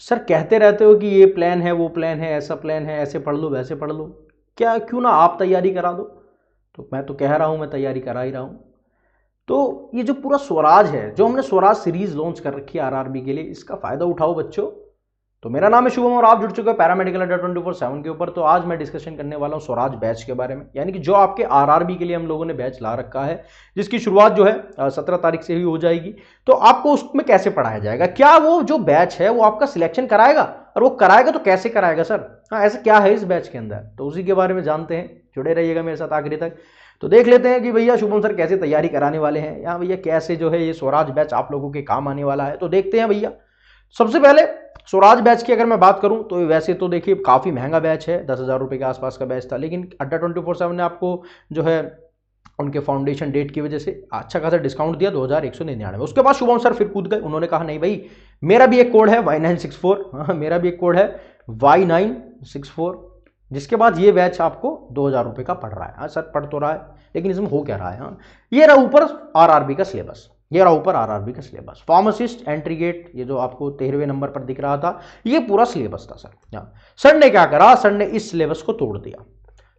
Sir कहते रहते हो कि ये प्लान है, वो प्लान है, ऐसा प्लान है, ऐसे पढ़ लो, वैसे पढ़ लो, क्या क्यों ना आप तैयारी करा दो। तो मैं तो कह रहा हूँ मैं तैयारी करा ही रहा हूँ। तो ये जो पूरा स्वराज है, जो हमने स्वराज सीरीज लॉन्च कर रखी है आरआरबी के लिए, इसका फायदा उठाओ बच्चों। तो मेरा नाम है शुभम और आप जुड़ चुके हैं पैरामेडिकल अड्डा 24/7 के ऊपर। तो आज मैं डिस्कशन करने वाला हूं स्वराज बैच के बारे में, यानी कि जो आपके आरआरबी के लिए हम लोगों ने बैच ला रखा है, जिसकी शुरुआत जो है 17 तारीख से ही हो जाएगी। तो आपको उसमें कैसे पढ़ाया जाएगा, क्या वो जो बैच है वो आपका सिलेक्शन कराएगा, और वो कराएगा तो कैसे कराएगा सर, हाँ ऐसा क्या है इस बैच के अंदर, तो उसी के बारे में जानते हैं। जुड़े रहिएगा मेरे साथ आखिरी तक। तो देख लेते हैं कि भैया शुभम सर कैसे तैयारी कराने वाले हैं, या भैया कैसे जो है ये स्वराज बैच आप लोगों के काम आने वाला है। तो देखते हैं भैया। सबसे पहले स्वराज बैच की अगर मैं बात करूं तो वैसे तो देखिए काफ़ी महंगा बैच है, 10,000 रुपये के आसपास का बैच था, लेकिन अड्डा 24/7 ने आपको जो है उनके फाउंडेशन डेट की वजह से अच्छा खासा डिस्काउंट दिया, 2,199। उसके बाद शुभम सर फिर कूद गए, उन्होंने कहा नहीं भाई मेरा भी एक कोड है Y964, हाँ मेरा भी एक कोड है Y964, जिसके बाद ये बैच आपको 2,000 रुपये का पड़ रहा है। हाँ सर पढ़ तो रहा है, लेकिन इसमें हो क्या रहा है। हाँ ये रहा ऊपर आरआरबी का सिलेबस, ये रहा ऊपर आरआरबी का सिलेबस, फार्मासिस्ट एंट्री गेट, ये जो आपको 13वें नंबर पर दिख रहा था, ये पूरा सिलेबस था सर। सर ने क्या करा, सर ने इस सिलेबस को तोड़ दिया।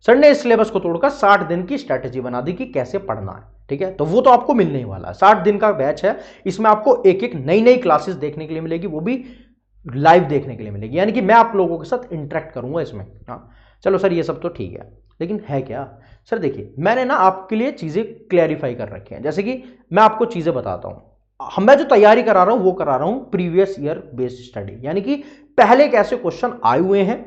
सर ने इस सिलेबस को तोड़कर 60 दिन की स्ट्रैटेजी बना दी कि कैसे पढ़ना है। ठीक है, तो वो तो आपको मिलने ही वाला है। 60 दिन का बैच है, इसमें आपको एक एक नई नई क्लासेस देखने के लिए मिलेगी, वो भी लाइव देखने के लिए मिलेगी, यानी कि मैं आप लोगों के साथ इंटरेक्ट करूंगा इसमें। हाँ चलो सर ये सब तो ठीक है, लेकिन है क्या सर, देखिए मैंने ना आपके लिए चीजें क्लैरिफाई कर रखी हैं। जैसे कि मैं आपको चीजें बताता हूं, मैं जो तैयारी करा रहा हूं वो करा रहा हूं प्रीवियस ईयर बेस्ड स्टडी, यानी कि पहले कैसे क्वेश्चन आए हुए हैं,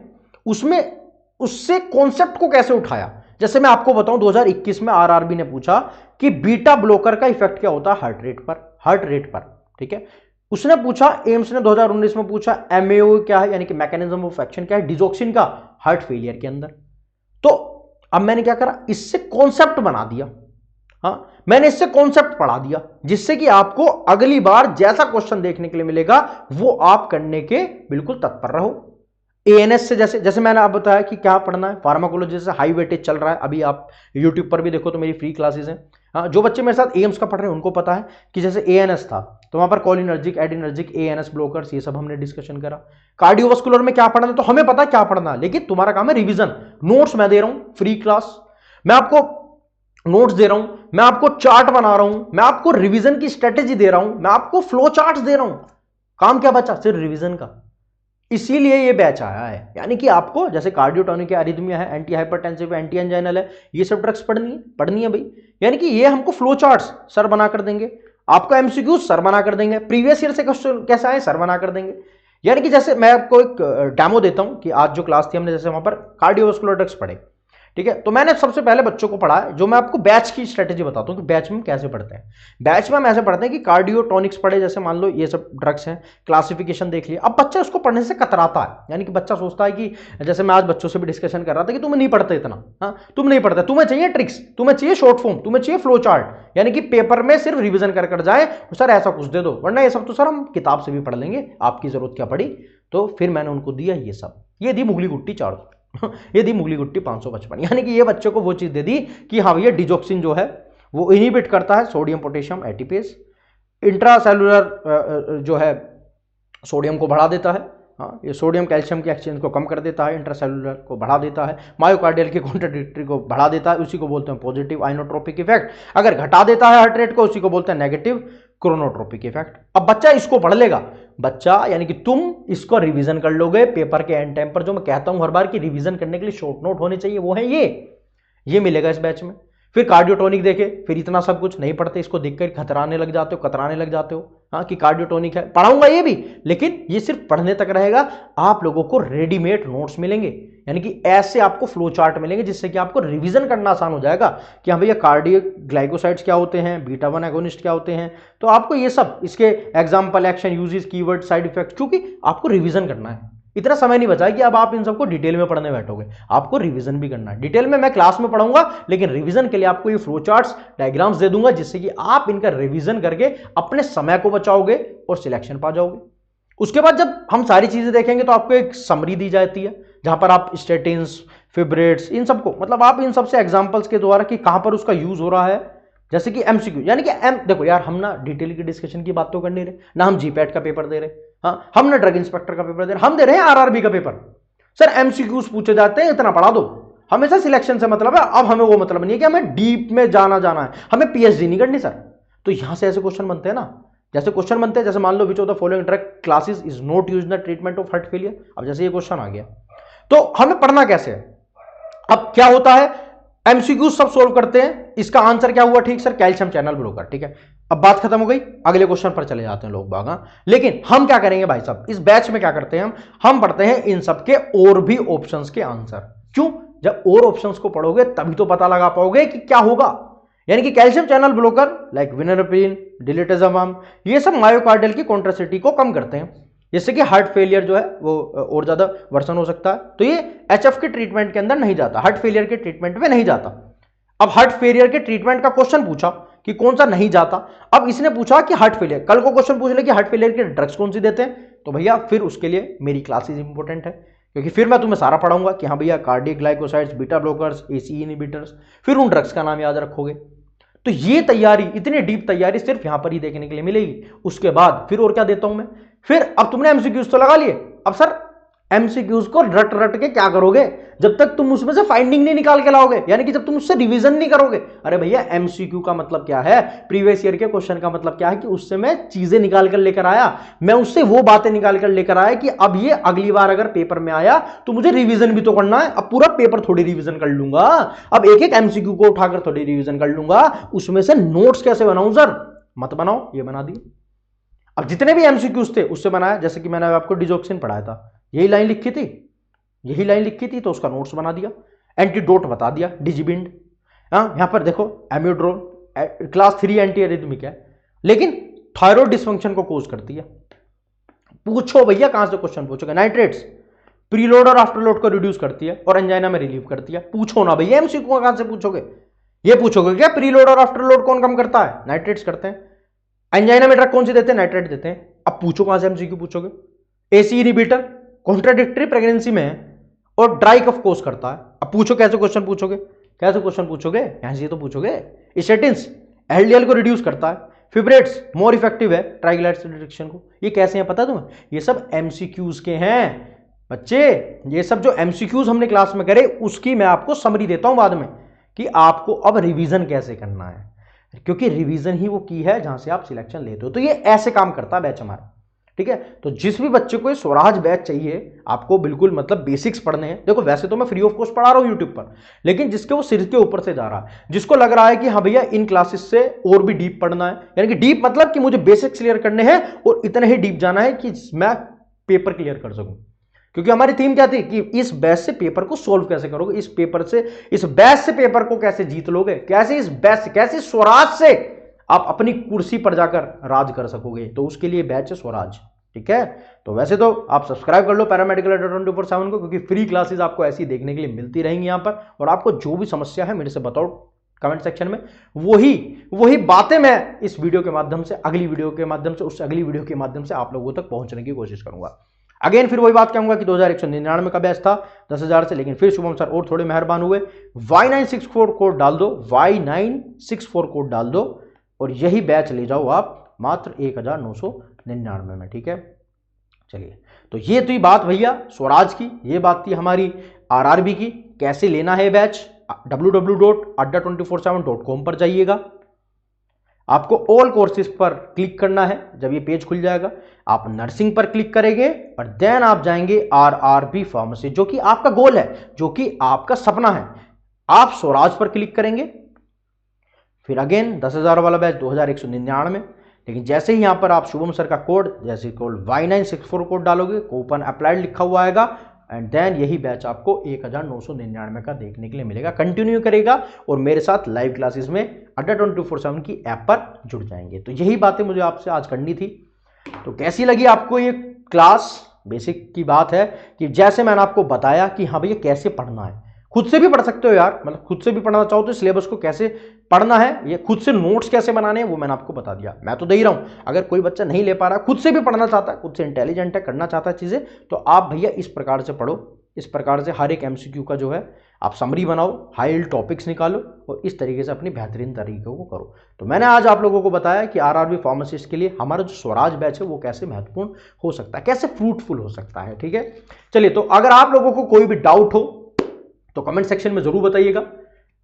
उसमें उससे कॉन्सेप्ट को कैसे उठाया। जैसे मैं आपको बताऊं 2021 में आरआरबी ने पूछा कि बीटा ब्लॉकर का इफेक्ट क्या होता है हार्ट रेट पर। ठीक है, उसने पूछा, एम्स ने 2019 में पूछा एमएओ क्या है, यानी कि मैकेनिज्म ऑफ एक्शन क्या है डिजोक्सिन का हार्ट फेलियर के अंदर। तो अब मैंने क्या करा, इससे कॉन्सेप्ट बना दिया। हाँ मैंने इससे कॉन्सेप्ट पढ़ा दिया, जिससे कि आपको अगली बार जैसा क्वेश्चन देखने के लिए मिलेगा वो आप करने के बिल्कुल तत्पर रहो। एएनएस से जैसे मैंने आप बताया कि क्या पढ़ना है, फार्माकोलॉजी से हाई वेटेज चल रहा है अभी, आप यूट्यूब पर भी देखो तो मेरी फ्री क्लासेस हैं। हाँ जो बच्चे मेरे साथ एम्स का पढ़ रहे हैं उनको पता है कि जैसे एएनएस था तो वहां पर कॉलिनर्जिक एडिनर्जिक एएनएस ब्लॉकर्स ये सब हमने डिस्कशन करा। कार्डियोवास्कुलर में क्या पढ़ना है तो हमें पता क्या पढ़ना है, लेकिन तुम्हारा काम है रिवीजन। नोट्स मैं दे रहा हूं फ्री क्लास, मैं आपको नोट्स दे रहा हूं, मैं आपको चार्ट बना रहा हूं, मैं आपको रिवीजन की स्ट्रेटेजी दे रहा हूं, मैं आपको फ्लो चार्ट्स दे रहा हूं। काम क्या बचा, सिर्फ रिवीजन का। इसीलिए ये बैच आया है, यानी कि आपको जैसे कार्डियोटोनिक है, अरिथमिया है, एंटी हाइपरटेंसिव है, एंटी एंजाइनल है, ये सब ड्रग्स पढ़नी है भाई। यानी कि ये हमको फ्लो चार्ट्स सर बना कर देंगे, आपका एमसीक्यू सर बना कर देंगे, प्रीवियस ईयर से क्वेश्चन कैसा है सर बना कर देंगे। यानी कि जैसे मैं आपको एक डेमो देता हूं कि आज जो क्लास थी हमने जैसे वहां पर कार्डियोवास्कुलर ड्रग्स पढ़े। ठीक है, तो मैंने सबसे पहले बच्चों को पढ़ा, जो मैं आपको बैच की स्ट्रेटेजी बताता हूं कि बैच में कैसे पढ़ते हैं। बैच में हम ऐसे पढ़ते हैं कि कार्डियोटोनिक्स पढ़े, जैसे मान लो ये सब ड्रग्स हैं, क्लासिफिकेशन देख लिया। अब बच्चा उसको पढ़ने से कतराता है, यानी कि बच्चा सोचता है कि जैसे मैं आज बच्चों से भी डिस्कशन कर रहा था कि तुम नहीं पढ़ते इतना, हाँ तुम नहीं पढ़ते, तुम्हें चाहिए ट्रिक्स, तुम्हें चाहिए शॉर्ट फॉर्म, तुम्हें चाहिए फ्लो चार्ट, यानी कि पेपर में सिर्फ रिविजन कर जाए, सर ऐसा कुछ दे दो, वरना ये सब तो सर हम किताब से भी पढ़ लेंगे, आपकी जरूरत क्या पड़ी। तो फिर मैंने उनको दिया ये सब, ये दी मुगली गुट्टी 400 ये दी मुगली गुट्टी 555, यानी कि ये बच्चों को वो चीज दे दी कि हाँ भैया डिजोक्सिन जो है वो इनहिबिट करता है सोडियम पोटेशियम एटीपेस, इंट्रासेलुलर जो है सोडियम को बढ़ा देता है, हाँ ये सोडियम कैल्शियम के एक्सचेंज को कम कर देता है, इंट्रासेलुलर को बढ़ा देता है, मायोकार्डियल की कॉन्ट्राडिक्टरी को बढ़ा देता है, उसी को बोलते हैं पॉजिटिव आइनोट्रोपिक इफेक्ट, अगर घटा देता है हार्ट रेट को उसी को बोलते हैं नेगेटिव क्रोनोट्रोपिक इफेक्ट। अब बच्चा इसको पढ़ लेगा, बच्चा यानी कि तुम इसको रिवीजन कर लोगे पेपर के एंड टाइम पर। जो मैं कहता हूं हर बार कि रिवीजन करने के लिए शॉर्ट नोट होने चाहिए, वो है ये मिलेगा इस बैच में। फिर कार्डियोटोनिक देखे, फिर इतना सब कुछ नहीं पढ़ते, इसको देखकर कतराने लग जाते हो हाँ कि कार्डियोटोनिक है, पढ़ाऊंगा ये भी, लेकिन ये सिर्फ पढ़ने तक रहेगा। आप लोगों को रेडीमेड नोट्स मिलेंगे, यानी कि ऐसे आपको फ्लो चार्ट मिलेंगे, जिससे कि आपको रिवीजन करना आसान हो जाएगा कि हाँ भैया कार्डियक ग्लाइकोसाइड्स क्या होते हैं, बीटा 1 एगोनिस्ट क्या होते हैं। तो आपको ये सब, इसके example, action, uses, keyword, side effect, क्योंकि आपको रिवीजन करना है। इतना समय नहीं बचा है कि अब आप इन सबको डिटेल में पढ़ने बैठोगे, आपको रिवीजन भी करना है। डिटेल में मैं क्लास में पढ़ाऊंगा, लेकिन रिवीजन के लिए आपको ये फ्लो चार्ट्स, डायग्राम्स दे दूंगा, जिससे कि आप इनका रिवीजन करके अपने समय को बचाओगे और सिलेक्शन पा जाओगे। उसके बाद जब हम सारी चीजें देखेंगे तो आपको एक समरी दी जाती है, जहां पर आप स्टेटिन्स, फिब्रेट्स, इन सबको, मतलब आप इन सबसे एग्जांपल्स के द्वारा कि कहां पर उसका यूज हो रहा है, जैसे कि एमसीक्यू, यानी कि देखो यार हम ना डिटेल की डिस्कशन की बात तो कर नहीं रहे, ना हम जीपैट का पेपर दे रहे, हाँ, हम ना ड्रग इंस्पेक्टर का पेपर दे रहे, हम दे रहे हैं आरआरबी का पेपर। सर एमसीक्यूज पूछे जाते हैं, इतना पढ़ा दो, हमेशा सिलेक्शन से मतलब है। अब हमें वो मतलब नहीं है कि हमें डीप में जाना है, हमें पीएचडी नहीं करनी सर। तो यहां से ऐसे क्वेश्चन बनते हैं ना, जैसे क्वेश्चन बनते हैं, जैसे मान लो which of the following drug classes is not used in the treatment of heart failure. अब जैसे ये क्वेश्चन आ गया, तो हमें पढ़ना कैसे है। अब क्या होता है, एमसीक्यू सब सोल्व करते हैं, इसका आंसर क्या हुआ, ठीक सर, कैल्शियम चैनल ब्लॉकर, ठीक है। अब बात खत्म हो गई, अगले क्वेश्चन पर चले जाते हैं लोग बाग। लेकिन हम क्या करेंगे भाई साहब, इस बैच में क्या करते हैं हम पढ़ते हैं इन सब के और भी ऑप्शंस के आंसर। क्यों, जब और ऑप्शंस को पढ़ोगे तभी तो पता लगा पाओगे कि क्या होगा। यानी कि कैल्शियम चैनल ब्लॉकर लाइक विनरपिन, डिलिटेजमाम, ये सब मायोकार्डियल की कॉन्ट्रासिटी को कम करते हैं, जिससे कि हार्ट फेलियर जो है वो और ज्यादा वर्सन हो सकता है। तो ये एचएफ के ट्रीटमेंट के अंदर नहीं जाता, हार्ट फेलियर के ट्रीटमेंट में नहीं जाता। अब हार्ट फेलियर के ट्रीटमेंट का क्वेश्चन पूछा कि कौन सा नहीं जाता। अब इसने पूछा कि हार्ट फेलियर, कल को क्वेश्चन पूछ ले कि हार्ट फेलियर के ड्रग्स कौन सी देते हैं, तो भैया फिर उसके लिए मेरी क्लासेस इंपॉर्टेंट है, क्योंकि फिर मैं तुम्हें सारा पढ़ाऊंगा कि हाँ भैया cardiac glycosides, beta blockers, ACE inhibitors, फिर उन ड्रग्स का नाम याद रखोगे। तो ये तैयारी, इतनी डीप तैयारी सिर्फ यहां पर ही देखने के लिए मिलेगी। उसके बाद फिर और क्या देता हूं मैं, फिर अब तुमने एमसीक्यूज तो लगा लिए, अब सर एमसीक्यूज को रट रट के क्या करोगे, जब तक तुम उसमें से फाइंडिंग नहीं निकाल के लाओगे, यानी कि जब तुम उससे रिवीजन नहीं करोगे। अरे भैया एमसीक्यू का मतलब क्या है, प्रीवियस ईयर के क्वेश्चन का मतलब क्या है कि उससे मैं चीजें निकाल कर लेकर आया, मैं उससे वो बातें निकाल कर लेकर आया कि अब ये अगली बार अगर पेपर में आया तो मुझे रिवीजन भी तो करना है। अब पूरा पेपर थोड़ी रिवीजन कर लूंगा, अब एक एक एमसीक्यू को उठाकर थोड़ी रिवीजन कर लूंगा, उसमें से नोट्स कैसे बनाऊं सर, मत बनाओ, ये बना दिए। अब जितने भी एमसीक्यूज थे उससे बनाया, जैसे कि मैंने आपको डिजोक्सिन पढ़ाया था, यही लाइन लिखी थी, यही लाइन लिखी थी, तो उसका नोट्स बना दिया, एंटीडोट बता दिया, डिजिबिंड। यहां पर देखो एम्यूड्रोल, क्लास 3 एंटी एरिथमिक है, लेकिन थायराइड डिसफंक्शन को कोज करती है। पूछो भैया कहां से क्वेश्चन पूछोगे, नाइट्रेट्स प्रीलोड और आफ्टर लोड को रिड्यूस करती है और एंजाइना में रिलीव करती है। पूछो ना भैया, एमसीक्यू कहां से पूछोगे, ये पूछोगे क्या प्रीलोड और आफ्टर लोड कौन कम करता है, नाइट्रेट्स करते हैं। एंजाइना में ड्रग कौन सी देते हैं, नाइट्रेट देते हैं। अब पूछो कहां से एमसीक्यू पूछोगे, एसी इनहिबिटर कॉन्ट्राडिक्टरी प्रेगनेंसी में है और ड्राई कफ कोज करता है। अब पूछो कैसे क्वेश्चन पूछोगे, कैसे क्वेश्चन पूछोगे, यहां से तो पूछोगे। स्टेटिन्स एलडीएल को रिड्यूस करता है, फिब्रेट्स मोर इफेक्टिव है ट्राइग्लिसराइड रिडक्शन को। ये कैसे हैं पता है तुम्हें, ये सब एमसीक्यूज के हैं बच्चे। ये सब जो एमसीक्यूज हमने क्लास में करे उसकी मैं आपको समरी देता हूं बाद में, कि आपको अब रिवीजन कैसे करना है, क्योंकि रिवीजन ही वो की है जहां से आप सिलेक्शन लेते हो। तो ये ऐसे काम करता है बैच हमारा, ठीक है। तो जिस भी बच्चे को स्वराज बैच चाहिए, आपको बिल्कुल मतलब बेसिक्स पढ़ने हैं। देखो वैसे तो मैं फ्री ऑफ कॉस्ट पढ़ा रहा हूं यूट्यूब पर, लेकिन जिसके वो सिर के ऊपर से जा रहा है, जिसको लग रहा है कि हाँ भैया इन क्लासेस से और भी डीप पढ़ना है, यानी कि डीप मतलब कि मुझे बेसिक्स क्लियर करने हैं और इतने ही डीप जाना है कि मैं पेपर क्लियर कर सकूं। क्योंकि हमारी थीम क्या थी कि इस बैच से पेपर को सोल्व कैसे करोगे, इस पेपर से, इस बैच से पेपर को कैसे जीत लोगे, कैसे इस बैच से, कैसे स्वराज से आप अपनी कुर्सी पर जाकर राज कर सकोगे। तो उसके लिए बैच है स्वराज, ठीक है। तो वैसे तो आप सब्सक्राइब कर लो पैरामेडिकल अड्डा 24/7 को, क्योंकि फ्री क्लासेस आपको ऐसी देखने के लिए मिलती रहेंगी यहां पर। और आपको जो भी समस्या है मेरे से बताओ कमेंट सेक्शन में, वही बातें मैं इस वीडियो के माध्यम से, अगली वीडियो के माध्यम से, उससे अगली वीडियो के माध्यम से आप लोगों तक पहुंचने की कोशिश करूंगा। अगेन फिर वही बात कहूंगा कि 2199 का बैच था 10,000 से, लेकिन फिर शुभम सर और थोड़े मेहरबान हुए, Y964 कोड डाल दो, Y964 कोड डाल दो और यही बैच ले जाओ आप मात्र 1999 में, ठीक है। चलिए, तो ये थी बात भैया स्वराज की, ये बात थी हमारी आरआरबी की। कैसे लेना है बैच, www.adda247.com पर जाइएगा, आपको ऑल कोर्सेज पर क्लिक करना है। जब ये पेज खुल जाएगा आप नर्सिंग पर क्लिक करेंगे और देन आप जाएंगे आरआरबी फार्मेसी, जो कि आपका गोल है, जो कि आपका सपना है। आप स्वराज पर क्लिक करेंगे, फिर अगेन 10,000 वाला बैच 2199 में। लेकिन जैसे ही यहां पर आप शुभम सर का कोड, जैसे कोड Y964 कोड डालोगे, कूपन अप्लाइड लिखा हुआ आएगा एंड देन यही बैच आपको 1999 का देखने के लिए मिलेगा। कंटिन्यू करेगा और मेरे साथ लाइव क्लासेस में अड्डा 24/7 की ऐप पर जुड़ जाएंगे। तो यही बातें मुझे आपसे आज करनी थी। तो कैसी लगी आपको ये क्लास, बेसिक की बात है कि जैसे मैंने आपको बताया कि हाँ भैया कैसे पढ़ना है, खुद से भी पढ़ सकते हो यार, मतलब खुद से भी पढ़ना चाहो तो सिलेबस को कैसे पढ़ना है, ये खुद से नोट्स कैसे बनाने हैं वो मैंने आपको बता दिया। मैं तो दे ही रहा हूं, अगर कोई बच्चा नहीं ले पा रहा, खुद से भी पढ़ना चाहता है, खुद से इंटेलिजेंट है, करना चाहता है चीजें, तो आप भैया इस प्रकार से पढ़ो। इस प्रकार से हर एक एमसीक्यू का जो है आप समरी बनाओ, हाई यील्ड टॉपिक्स निकालो और इस तरीके से अपनी बेहतरीन तरीकों को करो। तो मैंने आज आप लोगों को बताया कि आरआरबी फार्मासिस्ट के लिए हमारा जो स्वराज बैच है वो कैसे महत्वपूर्ण हो सकता है, कैसे फ्रूटफुल हो सकता है। ठीक है, चलिए, तो अगर आप लोगों को कोई भी डाउट हो तो कमेंट सेक्शन में जरूर बताइएगा।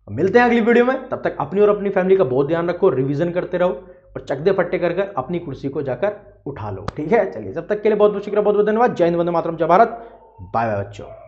मिलते हैं अगली वीडियो में, तब तक अपनी और अपनी फैमिली का बहुत ध्यान रखो, रिवीजन करते रहो और चकदे फट्टे कर अपनी कुर्सी को जाकर उठा लो। ठीक है, चलिए, जब तक के लिए बहुत बहुत शुक्रिया, बहुत बहुत धन्यवाद। जय हिंद, वंदे मातरम, जय भारत, बाय बाय बच्चों।